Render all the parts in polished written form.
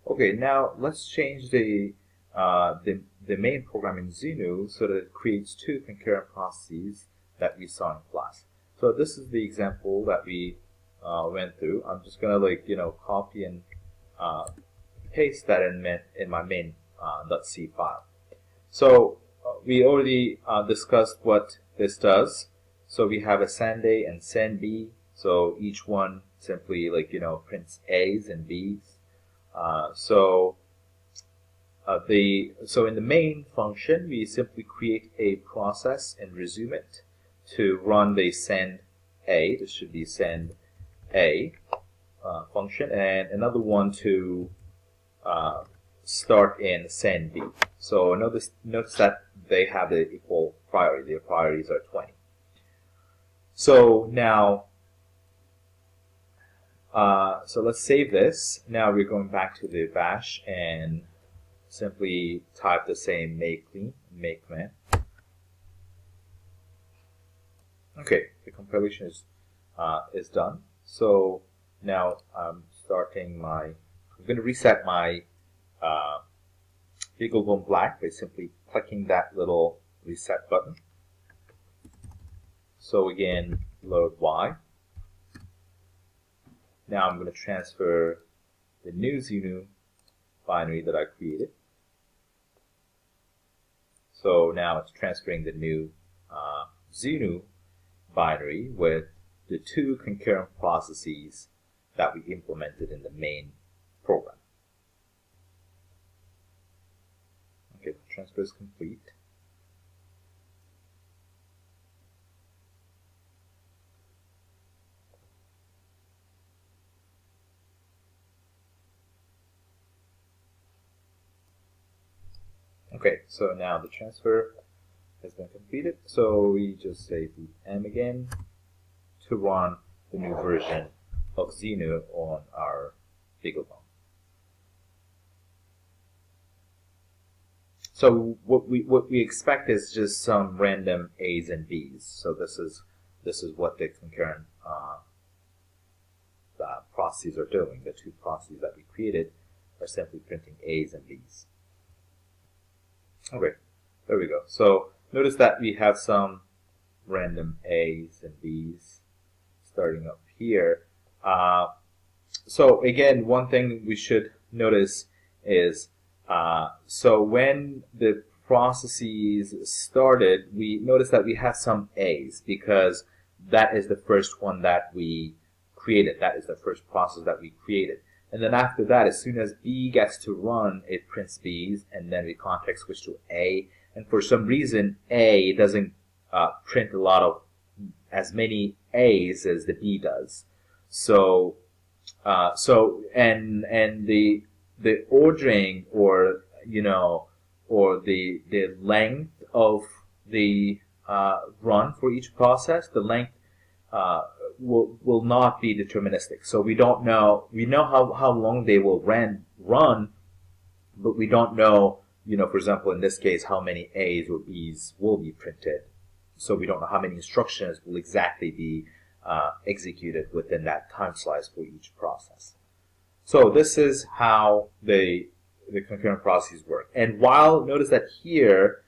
Okay, now let's change the main program in Xenu so that it creates two concurrent processes that we saw in class. So this is the example that we went through. I'm just gonna copy and paste that in my main .c file. So we already discussed what this does. So we have a send A and send B. So each one simply prints A's and B's. So in the main function, we simply create a process and resume it to run the send A. This should be send A function, and another one to start in send B. So notice that they have the equal priority. Their priorities are 20. So now, so let's save this. Now we're going back to the bash and simply type the same make clean, make command. Okay, the compilation is done. So now I'm going to reset my BeagleBone Black by simply clicking that little reset button. So again, load Y. Now I'm going to transfer the new Xenu binary that I created. So now it's transferring the new Xenu binary with the two concurrent processes that we implemented in the main program. Okay, the transfer is complete. Okay, so now the transfer has been completed. So we just say M again to run the new version of Xenu on our BeagleBone. So what we expect is just some random A's and B's. So this is what the concurrent processes are doing. The two processes that we created are simply printing A's and B's. Okay, there we go. So notice that we have some random A's and B's starting up here. So again, one thing we should notice is so when the processes started, we noticed that we have some A's because that is the first one that we created. That is the first process that we created. And then after that, as soon as B gets to run, it prints B's, and then we context switch to A. And for some reason, A doesn't print as many A's as the B does. So and the ordering or the length of the run for each process, the length will not be deterministic. So we don't know. We know how long they will run, but we don't know. For example, in this case, how many A's or B's will be printed. So we don't know how many instructions will exactly be executed within that time slice for each process. So this is how the concurrent processes work. And notice that here,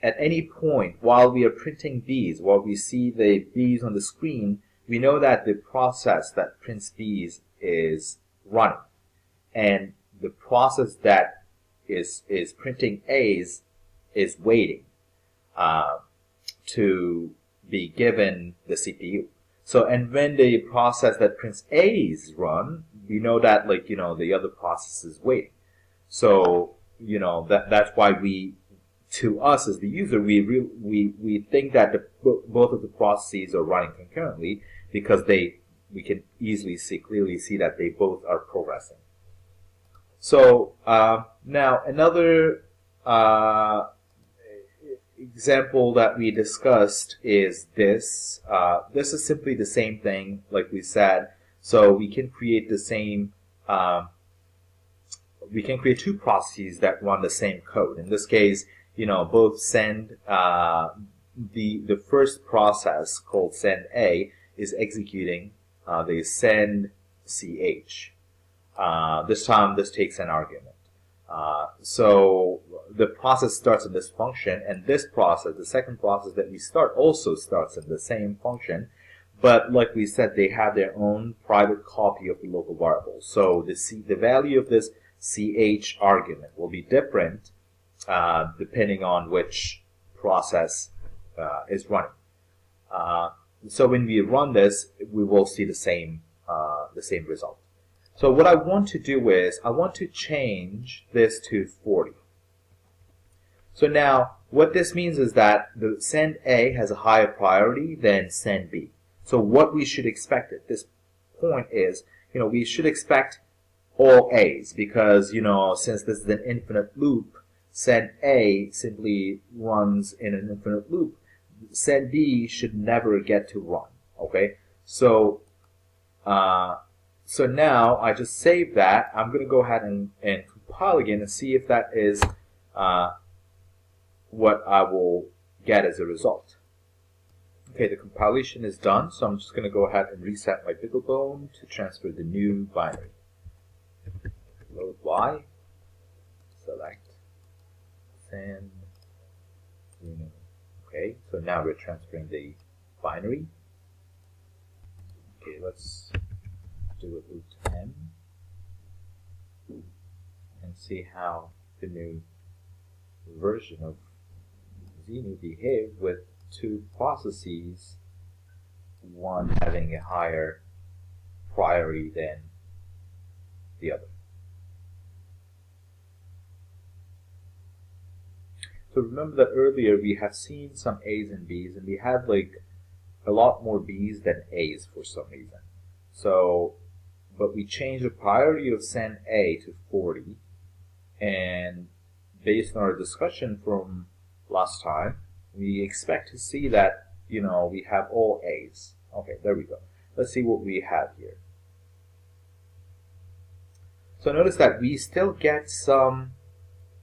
at any point while we are printing B's, while we see the B's on the screen, we know that the process that prints B's is running, and the process that is printing A's is waiting to be given the CPU. So, and when the process that prints A's run, we know that the other process is waiting. So that's why to us as the user, we think that both of the processes are running concurrently because we can clearly see that they both are progressing. So now another example that we discussed is this. This is simply the same thing, like we said. So we can create the same. We can create two processes that run the same code. In this case, both send the first process called send A is executing the send ch. This time, this takes an argument. So the process starts in this function, and this process, the second process that we start, also starts in the same function. But like we said, they have their own private copy of the local variable. So the value of this ch argument will be different depending on which process is running. So when we run this, we will see the same result. So what I want to do is I want to change this to 40. So now what this means is that the send A has a higher priority than send B. So what we should expect at this point is, we should expect all A's because, since this is an infinite loop, send A simply runs in an infinite loop. Send B should never get to run. Okay, so now I just save that. I'm going to go ahead and compile again and see if that is what I will get as a result. Okay, the compilation is done, so I'm just going to go ahead and reset my BiggleBone to transfer the new binary. Load Y, select, send, okay, so now we're transferring the binary. Okay, let's do a loop M and see how the new version of Xenu behave with two processes, one having a higher priority than the other. So remember that earlier we had seen some A's and B's, and we had like a lot more B's than A's for some reason. So, but we changed the priority of send A to 40, and based on our discussion from last time, we expect to see that, we have all A's. Okay, there we go. Let's see what we have here. So notice that we still get some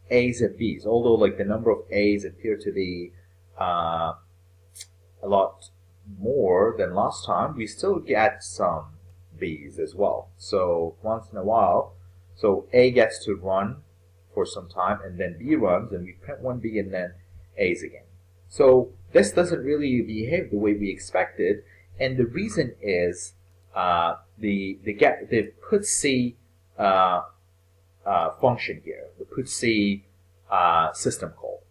A's and B's, although like the number of A's appear to be a lot more than last time, we still get some B's as well. So once in a while, so A gets to run for some time, and then B runs, and we print one B and then A's again. So this doesn't really behave the way we expected, and the reason is the putC function here, the putC system call.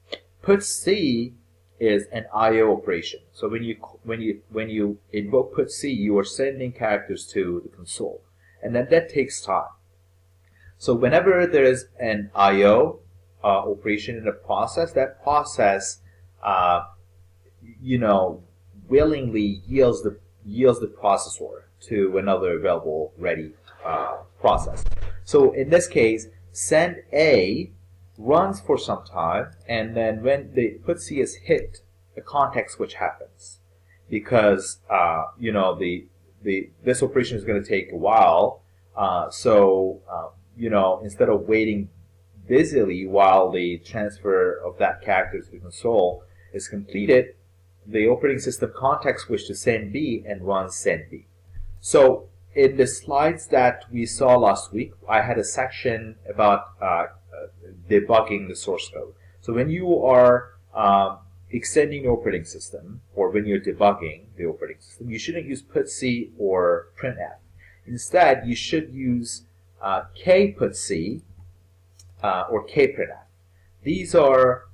PutC is an I/O operation. So when you invoke putC, you are sending characters to the console, and then that takes time. So whenever there is an I/O operation in a process, that process willingly yields the processor to another available ready process. So in this case, send A runs for some time, and then when the putC is hit, a context switch happens because this operation is going to take a while. Instead of waiting busily while the transfer of that character to the console is completed, the operating system context switch to send B and runs send B. So in the slides that we saw last week, I had a section about debugging the source code. So when you are extending the operating system, or when you're debugging the operating system, you shouldn't use putC or printf. Instead, you should use kputC or kprintf. These are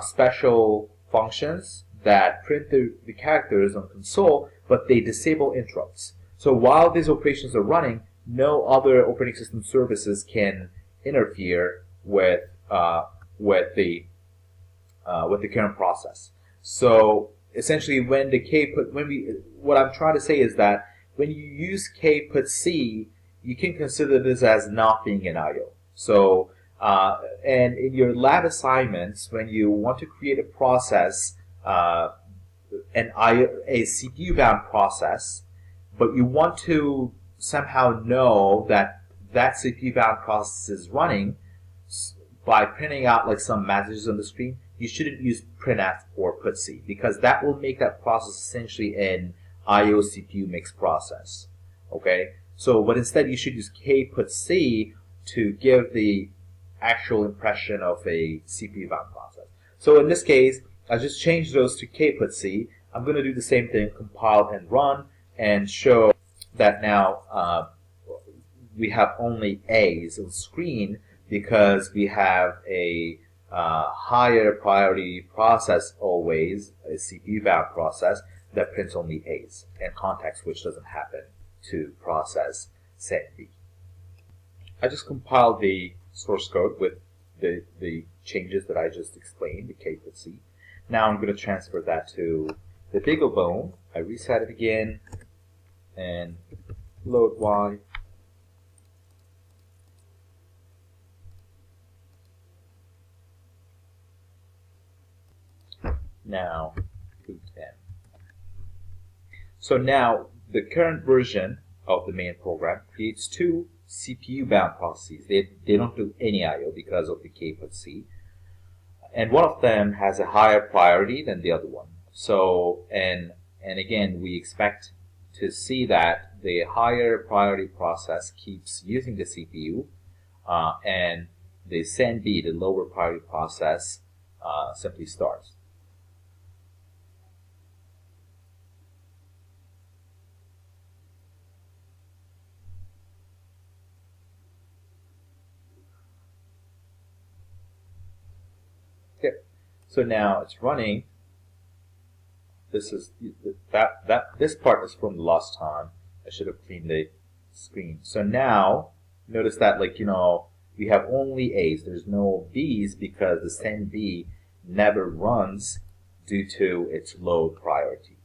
special functions that print the characters on console, but they disable interrupts. So while these operations are running, no other operating system services can interfere with the current process. So essentially, what I'm trying to say is that when you use kputC, you can consider this as not being an I/O. So and in your lab assignments, when you want to create a process, a CPU-bound process, but you want to somehow know that that CPU-bound process is running by printing out like some messages on the screen, you shouldn't use printf or putC, because that will make that process essentially an I/O CPU mixed process. Okay, So, but instead you should use K put C to give the actual impression of a CPU bound process. So in this case, I just changed those to K put C. I'm going to do the same thing, compile and run, and show that now we have only A's on screen because we have a higher priority process always, a CPU bound process that prints only A's, and context switch doesn't happen to process SendB. I just compiled the source code with the changes that I just explained, the K put C. Now I'm going to transfer that to the BeagleBone. I reset it again and load Y. Now boot M. So now the current version of the main program creates two CPU bound processes. They don't do any I/O because of the K put C, and one of them has a higher priority than the other one. So and again, we expect to see that the higher priority process keeps using the CPU, and the SendB, the lower priority process, simply starts. Okay, so now it's running. This is this part is from the last time. I should have cleaned the screen. So now notice that, like, we have only A's. There's no B's because the SendB never runs due to its low priority.